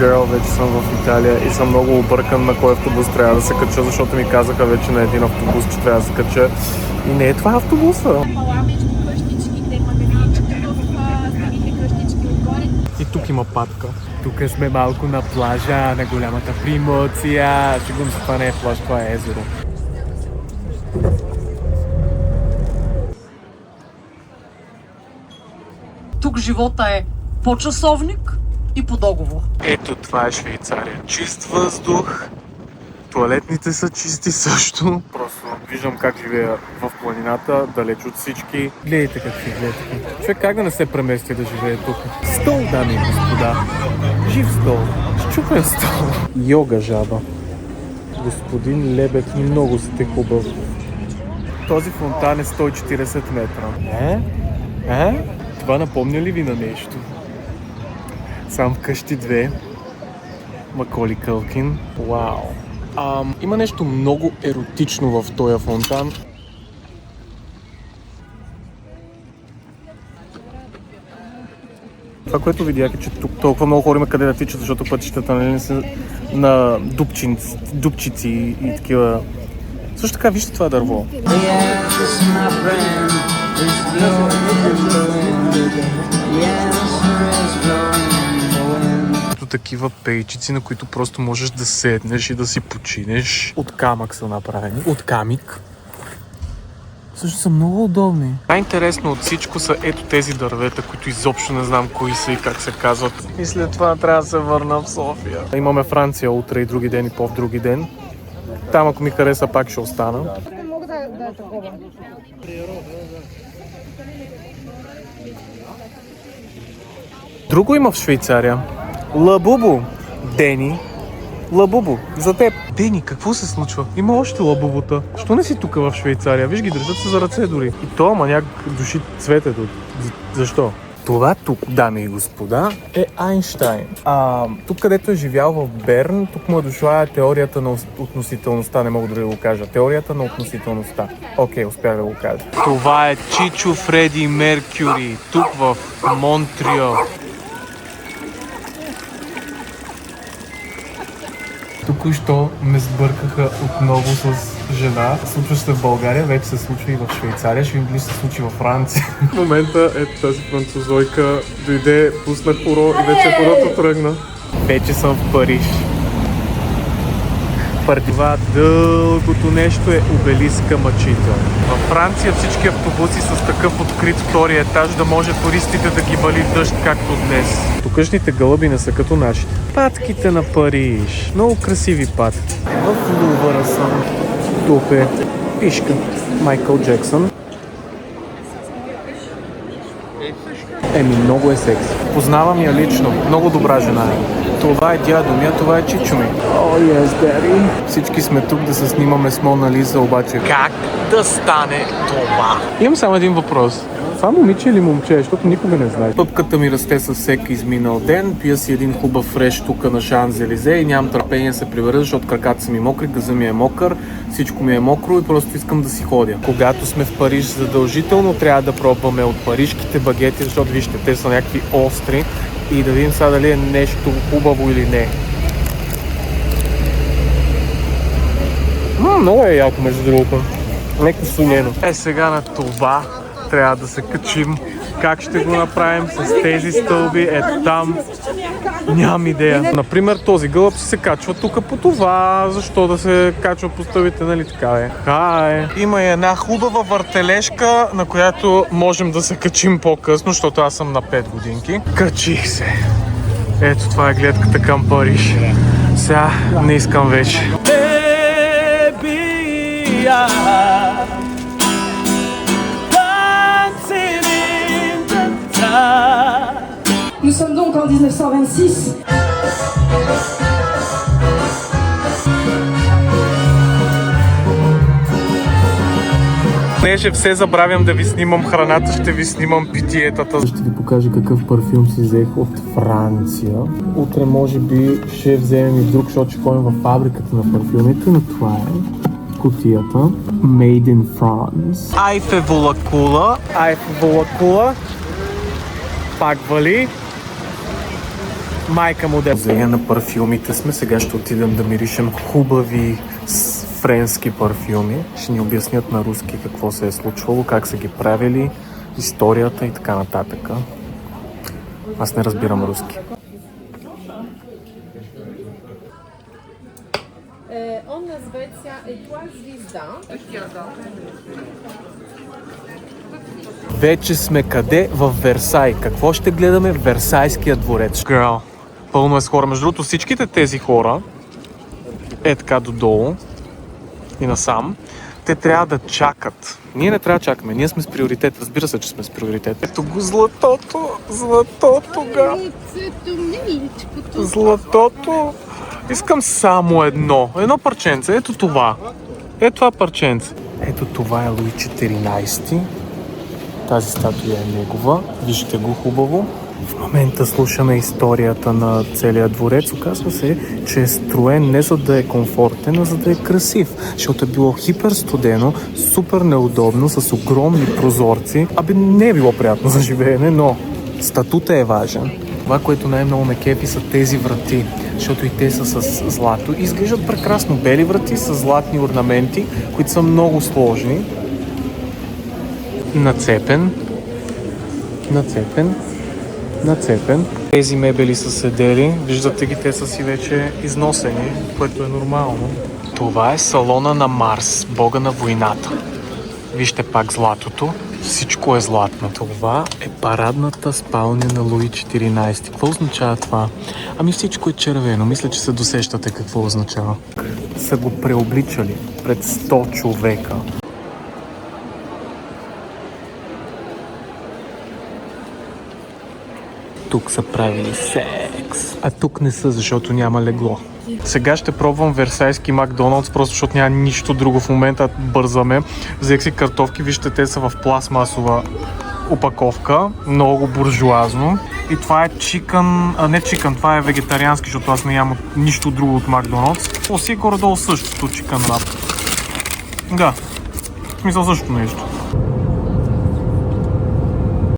Girl, вече съм в Италия и съм много объркан на кой автобус трябва да се кача, защото ми казаха вече на един автобус, че трябва да се кача. И не е това автобуса. И тук има патка. Тук сме малко на плажа, на голямата Приморция. Сигурно се това не е плаж, това е езеро. Тук живота е по часовник и по договор. Ето това е Швейцария. Чист въздух. Туалетните са чисти също. Просто виждам как живея в планината, далеч от всички. Гледайте какви. Човек как да не се премести да живее тук? Стол, дами и господа. Жив стол. Счупен стол. Йога жаба. Господин Лебед, много сте хубав. Този фонтан е 140 метра. Това напомня ли ви на нещо? Сам вкъщи 2. Маколи Кълкин. Вау. Има нещо много еротично в този фонтан. Това, което видях е, че тук толкова много хора има къде да тичат, защото пътищата нали, са на дупчици и такива. Също така, вижте това дърво. Такива пейчици, на които просто можеш да седнеш и да си починеш. От камък са направени. От камик. Също са много удобни. Най-интересно от всичко са ето тези дървета, които изобщо не знам кои са и как се казват. И след това трябва да се върна в София. Имаме Франция утре и други ден и по-други ден. Там ако ми хареса пак ще остана. Друго има в Швейцария. Лабубо. Дени. Лабубо. За теб. Дени, какво се случва? Има още лабубота. Що не си тук в Швейцария? Виж ги, държат се за ръце дори. И то маняк души цветето. Защо? Това тук, дами и господа, е Айнщайн. Тук, където е живял в Берн, тук му е дошла теорията на относителността. Не мога дори да го кажа. Теорията на относителността. Окей, успях да го кажа. Това е Чичо Фреди Меркюри. Тук в Монтреал. Току-що ме сбъркаха отново с жена. Случва се в България, вече се случва и в Швейцария, ще видим дали ще се случи във Франция. В момента ето тази французойка дойде, пусна хоро и вече хорото тръгна. Вече съм в Париж. Това дългото нещо е обелиска мъчител. Във Франция всички автобуси с такъв открит втори етаж, да може туристите да ги вали дъжд както днес. Тукашните гълъби не са като нашите. Патките на Париж. Много красиви патки. В Лувъра съм. Тук е пишка Майкъл Джексън. Много е секси. Познавам я лично. Много добра жена е. Това е дядо ми, а това е чичо ми. Yes, daddy. Всички сме тук да се снимаме с Мона Лиза, обаче как да стане това? Имам само един въпрос. Това момиче или момче, защото никога не знаеш. Пъпката ми расте със всеки изминал ден, пия си един хубав фреш тук на Шанзелизе и нямам търпение да се прибера, защото краката са ми мокри, газа ми е мокър, всичко ми е мокро и просто искам да си ходя. Когато сме в Париж, задължително трябва да пробваме от парижките багети, защото вижте, те са някакви остри и да видим сега дали е нещо хубаво или не. Много е яко между другото. Леко сунено. Сега на това трябва да се качим. Как ще го направим с тези стълби? Там нямам идея. Например, този гълъб се качва тук по това. Защо да се качва по стълбите, нали така е? Има и една хубава въртележка, на която можем да се качим по-късно, защото аз съм на 5 годинки. Качих се. Ето това е гледката към Париж. Сега не искам вече. Nous sommes donc en 1926. Понеже все забравям да ви снимам храната, ще ви снимам питиетата. Ще ви покажа какъв парфюм си взех от Франция. Утре може би ще вземем и друг, защото ще ходим във фабриката на парфюмите, но това е кутията. Made in France. Айфевола кула. Пак вали. Майка му да. Музея на парфюмите сме. Сега ще отидем да миришем хубави френски парфюми. Ще ни обяснят на руски какво се е случвало, как са ги правили, историята и така нататък. Аз не разбирам руски. On nazветься Étoile Звезда. Вече сме къде? В Версай. Какво ще гледаме? Версайския дворец. Girl. Пълно е с хора. Между другото, всичките тези хора е така додолу и насам. Те трябва да чакат. Ние не трябва да чакаме. Ние сме с приоритет. Разбира се, че сме с приоритет. Ето го златото. Златото, га. Златото. Искам само едно. Едно парченце. Ето това. Ето това парченце. Ето това е Луи 14. Тази статуя е негова. Вижте го хубаво. В момента слушаме историята на целия дворец. Оказва се, че е строен не за да е комфортен, а за да е красив. Защото е било хипер студено, супер неудобно, с огромни прозорци. Не е било приятно за живеене, но статута е важен. Това, което най-много ме кефи, са тези врати, защото и те са с злато. И изглеждат прекрасно бели врати с златни орнаменти, които са много сложни. Нацепен. Тези мебели са седели, виждате ги, те са си вече износени, което е нормално. Това е салона на Марс, бога на войната. Вижте пак златото, всичко е златно. Това е парадната спалня на Луи 14. Какво означава това? Всичко е червено, мисля, че се досещате какво означава. Са го преобличали пред 100 човека. Тук са правили секс. А тук не са, защото няма легло. Сега ще пробвам версайски Макдоналдс, просто защото няма нищо друго в момента. Бързаме. Взех си картофки, вижте, те са в пластмасова опаковка. Много буржуазно. И това е това е вегетариански, защото аз не ям нищо друго от Макдоналдс. Си горе-долу същото чикън рап. Да, в смисъл същото нещо.